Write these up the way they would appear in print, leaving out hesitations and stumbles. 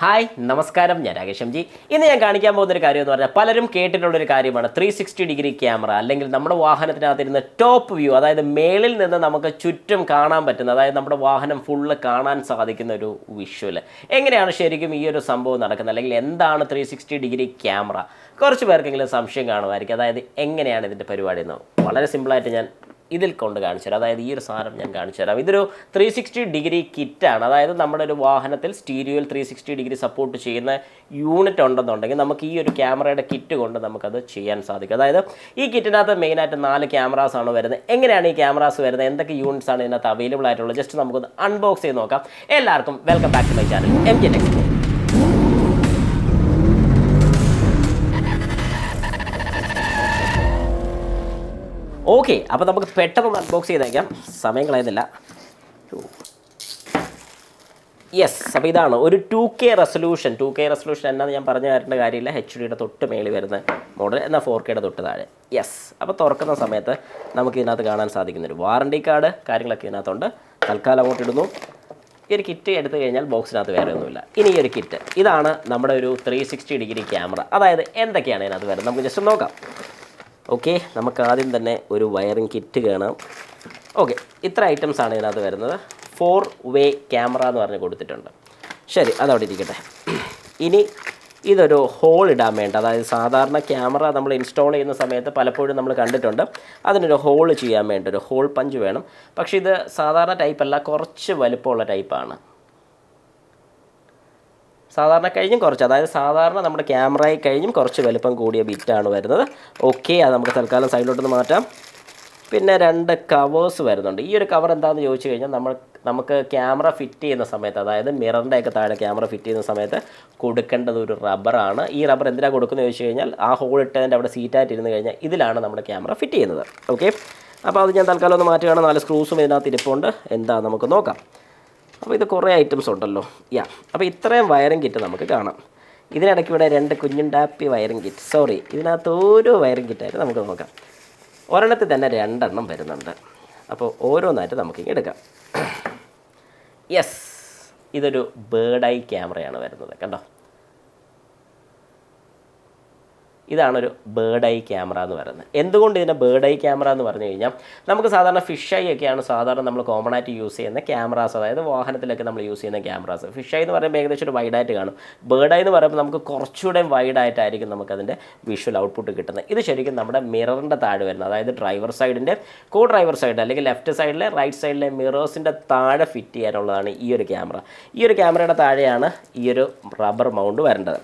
Hi നമസ്കാരം, ഞാൻ Rakesh M G. ഇന്ന് ഞാൻ കാണിക്കാൻ പോകുന്നൊരു കാര്യം എന്ന് പറഞ്ഞാൽ പലരും കേട്ടിട്ടുള്ളൊരു കാര്യമാണ് 360 ഡിഗ്രി ക്യാമറ, അല്ലെങ്കിൽ നമ്മുടെ വാഹനത്തിനകത്തിരുന്ന് ടോപ്പ് വ്യൂ, അതായത് മേളിൽ നിന്ന് നമുക്ക് ചുറ്റും കാണാൻ പറ്റുന്ന, അതായത് നമ്മുടെ വാഹനം ഫുള്ള് കാണാൻ സാധിക്കുന്ന ഒരു വിഷ്വൽ. എങ്ങനെയാണ് ശരിക്കും ഈ ഒരു സംഭവം നടക്കുന്നത്, അല്ലെങ്കിൽ എന്താണ് 360 ഡിഗ്രി ക്യാമറ? കുറച്ച് പേർക്കെങ്കിലും സംശയം കാണുമായിരിക്കും. അതായത് എങ്ങനെയാണ് ഇതിൻ്റെ പരിപാടി എന്ന് വളരെ സിമ്പിളായിട്ട് ഞാൻ ഇതിൽ കൊണ്ട് കാണിച്ചു തരാം. അതായത് ഈ ഒരു സാധനം ഞാൻ കാണിച്ചു തരാം. ഇതൊരു 360 ഡിഗ്രി കിറ്റാണ്. അതായത് നമ്മുടെ ഒരു വാഹനത്തിൽ സ്റ്റീരിയോയിൽ 360 ഡിഗ്രി സപ്പോർട്ട് ചെയ്യുന്ന യൂണിറ്റ് ഉണ്ടെന്നുണ്ടെങ്കിൽ നമുക്ക് ഈ ഒരു ക്യാമറയുടെ കിറ്റ് കൊണ്ട് നമുക്കത് ചെയ്യാൻ സാധിക്കും. അതായത് ഈ കിറ്റിനകത്ത് മെയിനായിട്ട് 4 ക്യാമറാസാണ് വരുന്നത്. എങ്ങനെയാണ് ഈ ക്യാമറാസ് വരുന്നത്, എന്തൊക്കെ യൂണിറ്റ്സ് ആണ് ഇതിനകത്ത് അവൈലബിൾ ആയിട്ടുള്ളത്, ജസ്റ്റ് നമുക്കൊന്ന് അൺബോക്സ് ചെയ്ത് നോക്കാം. എല്ലാവർക്കും welcome back to my channel M G techs. Okay, അപ്പോൾ നമുക്ക് പെട്ടെന്ന് അൺബോക്സ് ചെയ്തേക്കാം, സമയം കളയുന്നില്ല. യെസ്, അപ്പോൾ ഇതാണ് ഒരു 2K റെസൊല്യൂഷൻ. 2K റെസൊല്യൂഷൻ എന്നാന്ന് ഞാൻ പറഞ്ഞു തരേണ്ട കാര്യമില്ല. HD തൊട്ട് മേളിൽ വരുന്ന മോഡൽ, എന്നാൽ 4K തൊട്ട് താഴെ. യെസ്, അപ്പോൾ തുറക്കുന്ന സമയത്ത് നമുക്ക് ഇതിനകത്ത് കാണാൻ സാധിക്കുന്നൊരു വാറണ്ടി കാർഡ് കാര്യങ്ങളൊക്കെ ഇതിനകത്തുണ്ട്. തൽക്കാലം അങ്ങോട്ട് ഇടുന്നു. ഈ ഒരു കിറ്റ് എടുത്തു കഴിഞ്ഞാൽ ബോക്സിനകത്ത് വേറെ ഒന്നുമില്ല. ഇനി ഈ ഒരു കിറ്റ്, ഇതാണ് നമ്മുടെ ഒരു 360 ഡിഗ്രി ക്യാമറ. അതായത് എന്തൊക്കെയാണ് ഇതിനകത്ത് വരുന്നത് നമുക്ക് ജസ്റ്റ് നോക്കാം. ഓക്കെ, നമുക്ക് ആദ്യം തന്നെ ഒരു വയറിംഗ് കിറ്റ് കാണാം. ഓക്കെ, ഇത്ര ഐറ്റംസാണ് ഇതിനകത്ത് വരുന്നത്. 4-വേ ക്യാമറ എന്ന് പറഞ്ഞ് കൊടുത്തിട്ടുണ്ട്. ശരി, അതവിടെ ഇരിക്കട്ടെ. ഇനി ഇതൊരു ഹോൾ ഇടാൻ വേണ്ട, അതായത് സാധാരണ ക്യാമറ നമ്മൾ ഇൻസ്റ്റാൾ ചെയ്യുന്ന സമയത്ത് പലപ്പോഴും നമ്മൾ കണ്ടിട്ടുണ്ട്, അതിനൊരു ഹോൾ ചെയ്യാൻ വേണ്ട ഒരു ഹോൾ പഞ്ച് വേണം. പക്ഷേ ഇത് സാധാരണ ടൈപ്പല്ല, കുറച്ച് വലുപ്പമുള്ള ടൈപ്പാണ്. സാധാരണ കഴിഞ്ഞും കുറച്ച്, അതായത് സാധാരണ നമ്മുടെ ക്യാമറയിൽ കഴിഞ്ഞും കുറച്ച് വലുപ്പം കൂടിയ ബിറ്റാണ് വരുന്നത്. ഓക്കെ, അത് നമുക്ക് തൽക്കാലം സൈഡിലോട്ടൊന്ന് മാറ്റാം. പിന്നെ 2 കവേഴ്സ് വരുന്നുണ്ട്. ഈ ഒരു കവർ എന്താണെന്ന് ചോദിച്ചു കഴിഞ്ഞാൽ നമുക്ക് ക്യാമറ ഫിറ്റ് ചെയ്യുന്ന സമയത്ത്, അതായത് മിററിൻ്റെയൊക്കെ താഴെ ക്യാമറ ഫിറ്റ് ചെയ്യുന്ന സമയത്ത് കൊടുക്കേണ്ടത് ഒരു റബ്ബറാണ്. ഈ റബ്ബർ എന്തിനാണ് കൊടുക്കുന്നത് ചോദിച്ചു കഴിഞ്ഞാൽ, ആ ഹോൾ ഇട്ടതിൻ്റെ അവിടെ സീറ്റായിട്ട് ഇരുന്ന് കഴിഞ്ഞാൽ ഇതിലാണ് നമ്മുടെ ക്യാമറ ഫിറ്റ് ചെയ്യുന്നത്. ഓക്കെ, അപ്പോൾ അത് ഞാൻ തൽക്കാലം ഒന്ന് മാറ്റുകയാണ്. 4 സ്ക്രൂസും ഇതിനകത്ത് ഇരിപ്പുണ്ട്. എന്താ നമുക്ക് നോക്കാം. അപ്പോൾ ഇത് കുറേ ഐറ്റംസ് ഉണ്ടല്ലോ. അപ്പോൾ ഇത്രയും വയറിംഗ് കിറ്റ് നമുക്ക് കാണാം. ഇതിനിടയ്ക്ക് ഇവിടെ 2 കുഞ്ഞുണ്ടാപ്പി വയറിംഗ് കിറ്റ്, സോറി, ഇതിനകത്ത് ഓരോ വയറിംഗ് കിറ്റായിട്ട് നമുക്ക് നോക്കാം. ഒരെണ്ണത്തിൽ തന്നെ 2 എണ്ണം വരുന്നുണ്ട്. അപ്പോൾ ഓരോന്നായിട്ട് നമുക്കിങ്ങനെ എടുക്കാം. യെസ്, ഇതൊരു ബേർഡ് ഐ ക്യാമറയാണ് വരുന്നത്, കണ്ടോ. ഇതാണൊരു ബേർഡ് ഐ ക്യാമറ എന്ന് പറയുന്നത്. എന്തുകൊണ്ട് ഇതിനെ ബേർഡ് ഐ ക്യാമറ എന്ന് പറഞ്ഞു കഴിഞ്ഞാൽ, നമുക്ക് സാധാരണ ഫിഷ് ഐ ഒക്കെയാണ് സാധാരണ നമ്മൾ കോമൺ ആയിട്ട് യൂസ് ചെയ്യുന്ന ക്യാമറാസ്, അതായത് വാഹനത്തിലൊക്കെ നമ്മൾ യൂസ് ചെയ്യുന്ന ക്യാമറാസ്. ഫിഷ് ഐ എന്ന് പറയുമ്പോൾ ഏകദേശം ഒരു വൈഡായിട്ട് കാണും. ബേർഡ് ഐ എന്ന് പറയുമ്പോൾ നമുക്ക് കുറച്ചുകൂടെ വൈഡായിട്ടായിരിക്കും നമുക്കതിൻ്റെ വിഷ്വൽ ഔട്ട്പുട്ട് കിട്ടുന്നത്. ഇത് ശരിക്കും നമ്മുടെ മിററിൻ്റെ താഴെ വരുന്നത്, അതായത് ഡ്രൈവർ സൈഡിൻ്റെ ഡ്രൈവർ സൈഡ് അല്ലെങ്കിൽ ലെഫ്റ്റ് സൈഡിലെ റൈറ്റ് സൈഡിലെ മിറേഴ്സിൻ്റെ താഴെ ഫിറ്റ് ചെയ്യാനുള്ളതാണ് ഈ ഒരു ക്യാമറ. ഈ ഒരു ക്യാമറയുടെ താഴെയാണ് ഈ ഒരു റബ്ബർ മൗണ്ട് വരേണ്ടത്.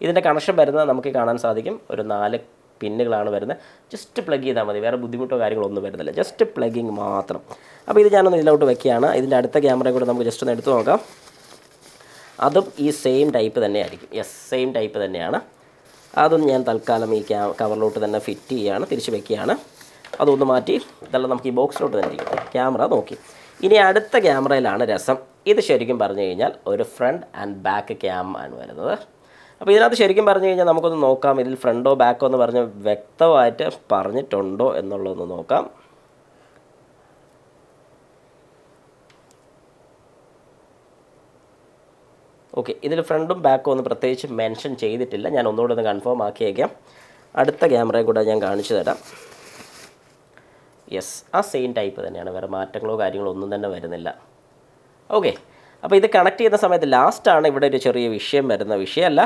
ഇതിൻ്റെ കണക്ഷൻ വരുന്നത് നമുക്ക് കാണാൻ സാധിക്കും. ഒരു 4 പിന്നുകളാണ് വരുന്നത്. ജസ്റ്റ് പ്ലഗ് ചെയ്താൽ മതി, വേറെ ബുദ്ധിമുട്ടോ കാര്യങ്ങളോ ഒന്നും വരുന്നില്ല, ജസ്റ്റ് പ്ലഗിങ് മാത്രം. അപ്പോൾ ഇത് ഞാനൊന്ന് ഇതിലോട്ട് വെക്കുകയാണ്. ഇതിൻ്റെ അടുത്ത ക്യാമറയും കൂടെ നമുക്ക് ജസ്റ്റ് ഒന്ന് എടുത്ത് നോക്കാം. അതും ഈ സെയിം ടൈപ്പ് തന്നെയായിരിക്കും. യെസ്, സെയിം ടൈപ്പ് തന്നെയാണ്. അതും ഞാൻ തൽക്കാലം ഈ കവറിലോട്ട് തന്നെ ഫിറ്റ് ചെയ്യുകയാണ്, തിരിച്ച് വെക്കുകയാണ്. അതൊന്ന് മാറ്റി ഇതെല്ലാം നമുക്ക് ഈ ബോക്സിലോട്ട് തന്നെ ഇരിക്കും. ക്യാമറ നോക്കി. ഇനി അടുത്ത ക്യാമറയിലാണ് രസം. ഇത് ശരിക്കും പറഞ്ഞു കഴിഞ്ഞാൽ ഒരു ഫ്രണ്ട് ആൻഡ് ബാക്ക് ക്യാം ആണ് വരുന്നത്. അപ്പോൾ ഇതിനകത്ത് ശരിക്കും പറഞ്ഞു കഴിഞ്ഞാൽ നമുക്കൊന്ന് നോക്കാം, ഇതിൽ ഫ്രണ്ടോ ബാക്കോ എന്ന് പറഞ്ഞ് വ്യക്തമായിട്ട് പറഞ്ഞിട്ടുണ്ടോ എന്നുള്ളതൊന്ന് നോക്കാം. ഓക്കെ, ഇതിൽ ഫ്രണ്ടും ബാക്കോ ഒന്ന് പ്രത്യേകിച്ച് മെൻഷൻ ചെയ്തിട്ടില്ല. ഞാൻ ഒന്നുകൂടെ ഒന്ന് കൺഫേം ആക്കിയേക്കാം. അടുത്ത ക്യാമറയും കൂടെ ഞാൻ കാണിച്ചു തരാം. യെസ്, ആ സെയിം ടൈപ്പ് തന്നെയാണ്, വേറെ മാറ്റങ്ങളോ കാര്യങ്ങളോ ഒന്നും തന്നെ വരുന്നില്ല. ഓക്കെ, അപ്പോൾ ഇത് കണക്ട് ചെയ്യുന്ന സമയത്ത് ലാസ്റ്റാണ് ഇവിടെ ഒരു ചെറിയ വിഷയം വരുന്ന വിഷയമല്ല,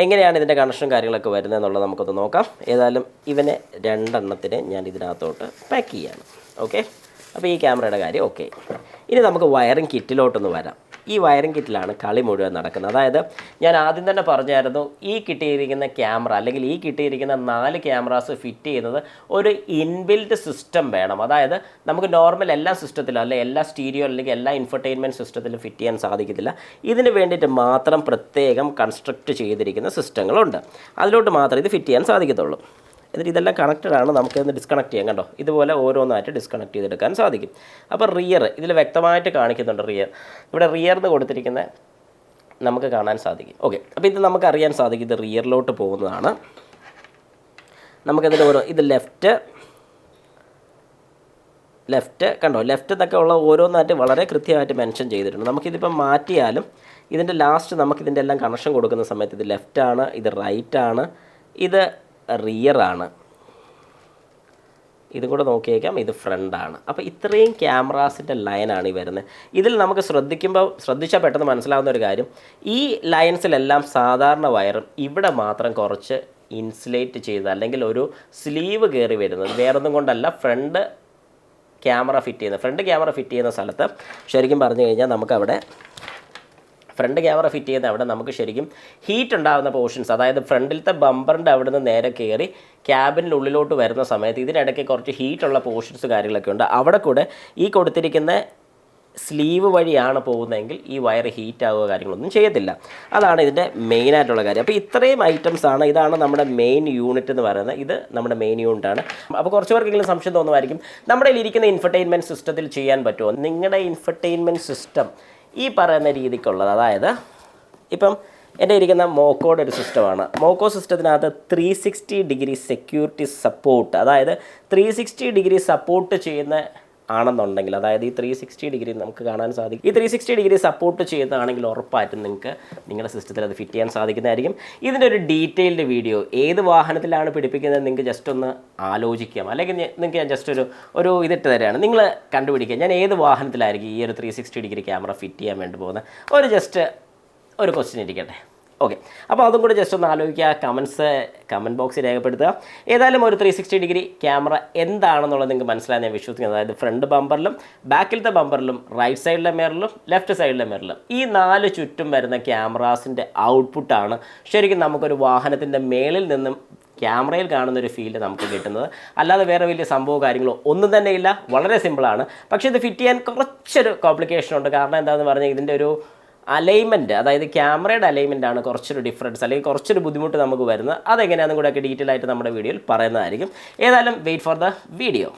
എങ്ങനെയാണ് ഇതിൻ്റെ കണക്ഷനും കാര്യങ്ങളൊക്കെ വരുന്നത് എന്നുള്ളത് നമുക്കൊന്ന് നോക്കാം. ഏതായാലും ഇവനെ 2 എണ്ണത്തിന് ഞാൻ ഇതിനകത്തോട്ട് പാക്ക് ചെയ്യാണ്. ഓക്കെ, അപ്പോൾ ഈ ക്യാമറയുടെ കാര്യം ഓക്കെ. ഇനി നമുക്ക് വയറിംഗ് കിറ്റിലോട്ടൊന്ന് വരാം. ഈ വയറിംഗ് കിറ്റിലാണ് കളി മുഴുവൻ നടക്കുന്നത്. അതായത് ഞാൻ ആദ്യം തന്നെ പറഞ്ഞായിരുന്നു, ഈ കിട്ടിയിരിക്കുന്ന ക്യാമറ അല്ലെങ്കിൽ ഈ കിട്ടിയിരിക്കുന്ന 4 ക്യാമറാസ് ഫിറ്റ് ചെയ്യുന്നത് ഒരു ഇൻബിൽറ്റ് സിസ്റ്റം വേണം. അതായത് നമുക്ക് നോർമൽ എല്ലാ സിസ്റ്റത്തിലും അല്ലെങ്കിൽ എല്ലാ സ്റ്റീരിയോ അല്ലെങ്കിൽ എല്ലാ ഇൻഫർടൈൻമെൻറ്റ് സിസ്റ്റത്തിലും ഫിറ്റ് ചെയ്യാൻ സാധിക്കത്തില്ല. ഇതിന് വേണ്ടിയിട്ട് മാത്രം പ്രത്യേകം കൺസ്ട്രക്റ്റ് ചെയ്തിരിക്കുന്ന സിസ്റ്റങ്ങളുണ്ട്. അതിലോട്ട് മാത്രമേ ഇത് ഫിറ്റ് ചെയ്യാൻ സാധിക്കത്തുള്ളൂ. എന്നിട്ട് ഇതെല്ലാം കണക്റ്റഡ് ആണ്, നമുക്കിതൊന്ന് ഡിസ്കണക്ട് ചെയ്യാം. കണ്ടോ, ഇതുപോലെ ഓരോന്നായിട്ട് ഡിസ്കണക്ട് ചെയ്തെടുക്കാൻ സാധിക്കും. അപ്പോൾ റിയർ ഇതിൽ വ്യക്തമായിട്ട് കാണിക്കുന്നുണ്ട്. ഇവിടെ റിയർ എന്ന് കൊടുത്തിരിക്കുന്ന നമുക്ക് കാണാൻ സാധിക്കും. ഓക്കെ, അപ്പോൾ ഇത് നമുക്കറിയാൻ സാധിക്കും ഇത് റിയറിലോട്ട് പോകുന്നതാണ്. നമുക്കിതിൽ ഇത് ലെഫ്റ്റ് കണ്ടോ, ലെഫ്റ്റ് എന്നൊക്കെ ഉള്ള ഓരോന്നായിട്ട് വളരെ കൃത്യമായിട്ട് മെൻഷൻ ചെയ്തിട്ടുണ്ട്. നമുക്കിതിപ്പം മാറ്റിയാലും ഇതിൻ്റെ ലാസ്റ്റ് നമുക്കിതിൻ്റെ എല്ലാം കണക്ഷൻ കൊടുക്കുന്ന സമയത്ത് ഇത് ലെഫ്റ്റാണ്, ഇത് റൈറ്റാണ്, ഇത് റിയറാണ്, ഇതും കൂടെ നോക്കിയേക്കാം, ഇത് ഫ്രണ്ടാണ്. അപ്പോൾ ഇത്രയും ക്യാമറാസിൻ്റെ ലൈനാണ് ഈ വരുന്നത്. ഇതിൽ നമുക്ക് ശ്രദ്ധിച്ചാൽ പെട്ടെന്ന് മനസ്സിലാവുന്ന ഒരു കാര്യം, ഈ ലൈൻസിലെല്ലാം സാധാരണ വയറും ഇവിടെ മാത്രം കുറച്ച് ഇൻസുലേറ്റ് ചെയ്ത് അല്ലെങ്കിൽ ഒരു സ്ലീവ് കയറി വരുന്നത് വേറൊന്നും കൊണ്ടല്ല, ഫ്രണ്ട് ക്യാമറ ഫിറ്റ് ചെയ്യുന്ന സ്ഥലത്ത് ശരിക്കും പറഞ്ഞു കഴിഞ്ഞാൽ നമുക്കവിടെ ഫ്രണ്ട് ക്യാമറ ഫിറ്റ് ചെയ്യുന്ന അവിടെ നമുക്ക് ശരിക്കും ഹീറ്റ് ഉണ്ടാകുന്ന പോർഷൻസ്, അതായത് ഫ്രണ്ടിലത്തെ ബമ്പറിൻ്റെ അവിടെ നിന്ന് നേരെ കയറി ക്യാബിനുള്ളിലോട്ട് വരുന്ന സമയത്ത് ഇതിനിടയ്ക്ക് കുറച്ച് ഹീറ്റുള്ള പോർഷൻസ് കാര്യങ്ങളൊക്കെ ഉണ്ട്. അവിടെ കൂടെ ഈ കൊടുത്തിരിക്കുന്ന സ്ലീവ് വഴിയാണ് പോകുന്നതെങ്കിൽ ഈ വയർ ഹീറ്റ് ആവുക കാര്യങ്ങളൊന്നും ചെയ്യത്തില്ല. അതാണ് ഇതിൻ്റെ മെയിനായിട്ടുള്ള കാര്യം. അപ്പോൾ ഇത്രയും ഐറ്റംസാണ്, ഇതാണ് നമ്മുടെ മെയിൻ യൂണിറ്റ് എന്ന് പറയുന്നത്. ഇത് നമ്മുടെ മെയിൻ യൂണിറ്റാണ്. അപ്പോൾ കുറച്ച് പേർക്കെങ്കിലും സംശയം തോന്നുമായിരിക്കും, നമ്മുടെ ഇരിക്കുന്ന ഇൻഫർടൈൻമെൻറ്റ് സിസ്റ്റത്തിൽ ചെയ്യാൻ പറ്റുമോ? നിങ്ങളുടെ ഇൻഫർടൈൻമെൻറ്റ് സിസ്റ്റം ഈ പറയുന്ന രീതിക്കുള്ളത്, അതായത് ഇപ്പം എൻ്റെ ഇരിക്കുന്ന മോക്കോയുടെ ഒരു സിസ്റ്റമാണ്. മോക്കോ സിസ്റ്റത്തിനകത്ത് 360 ഡിഗ്രി സെക്യൂരിറ്റി സപ്പോർട്ട്, അതായത് 360 ഡിഗ്രി സപ്പോർട്ട് ചെയ്യുന്ന ആണെന്നുണ്ടെങ്കിൽ, അതായത് ഈ 360 ഡിഗ്രി നമുക്ക് കാണാൻ സാധിക്കും. ഈ 360 ഡിഗ്രി സപ്പോർട്ട് ചെയ്യുന്നതാണെങ്കിൽ ഉറപ്പായിട്ടും നിങ്ങൾക്ക് നിങ്ങളുടെ സിസ്റ്റത്തിൽ അത് ഫിറ്റ് ചെയ്യാൻ സാധിക്കുന്നതായിരിക്കും. ഇതിൻ്റെ ഒരു ഡീറ്റെയിൽഡ് വീഡിയോ ഏത് വാഹനത്തിലാണ് പിടിപ്പിക്കുന്നത് നിങ്ങൾക്ക് ജസ്റ്റ് ഒന്ന് ആലോചിക്കാം, അല്ലെങ്കിൽ നിങ്ങൾക്ക് ഞാൻ ജസ്റ്റ് ഒരു ഇതിട്ട് തരാണ്, നിങ്ങൾ കണ്ടുപിടിക്കുക ഞാൻ ഏത് വാഹനത്തിലായിരിക്കും ഈ ഒരു 360 ഡിഗ്രി ക്യാമറ ഫിറ്റ് ചെയ്യാൻ വേണ്ടി പോകുന്നത്. ജസ്റ്റ് ഒരു ക്വസ്റ്റ്യൻ ഇരിക്കട്ടെ. ഓക്കെ, അപ്പോൾ അതും കൂടി ജസ്റ്റ് ഒന്ന് ആലോചിക്കുക, കമൻറ്റ് ബോക്സിൽ രേഖപ്പെടുത്തുക. ഏതായാലും ഒരു 360 ഡിഗ്രി ക്യാമറ എന്താണെന്നുള്ളത് നിങ്ങൾക്ക് മനസ്സിലായി ഞാൻ വിശ്വസിക്കുന്നത്. അതായത് ഫ്രണ്ട് ബമ്പറിലും ബാക്കിലത്തെ ബമ്പറിലും റൈറ്റ് സൈഡിലെ മിററിലും ലെഫ്റ്റ് സൈഡിലെ മിററിലും ഈ 4 ചുറ്റും വരുന്ന ക്യാമറാസിൻ്റെ ഔട്ട്പുട്ടാണ് ശരിക്കും നമുക്കൊരു വാഹനത്തിൻ്റെ മേളിൽ നിന്നും ക്യാമറയിൽ കാണുന്നൊരു ഫീൽ നമുക്ക് കിട്ടുന്നത്. അല്ലാതെ വേറെ വലിയ സംഭവമോ കാര്യങ്ങളോ ഒന്നും തന്നെ ഇല്ല, വളരെ സിമ്പിളാണ്. പക്ഷേ ഇത് ഫിറ്റ് ചെയ്യാൻ കുറച്ചൊരു കോംപ്ലിക്കേഷൻ ഉണ്ട്. കാരണം എന്താണെന്ന് പറഞ്ഞാൽ ഇതിൻ്റെ ഒരു അലൈൻമെൻറ്റ്, അതായത് ക്യാമറയുടെ അലൈൻമെൻ്റ് ആണ് കുറച്ചൊരു ഡിഫറൻസ് അല്ലെങ്കിൽ കുറച്ചൊരു ബുദ്ധിമുട്ട് നമുക്ക് വരുന്നത്. അതെങ്ങനെയാണെന്നും കൂടെയൊക്കെ ഡീറ്റെയിൽ ആയിട്ട് നമ്മുടെ വീഡിയോയിൽ പറയുന്നതായിരിക്കും. ഏതായാലും വെയിറ്റ് ഫോർ ദ വീഡിയോ.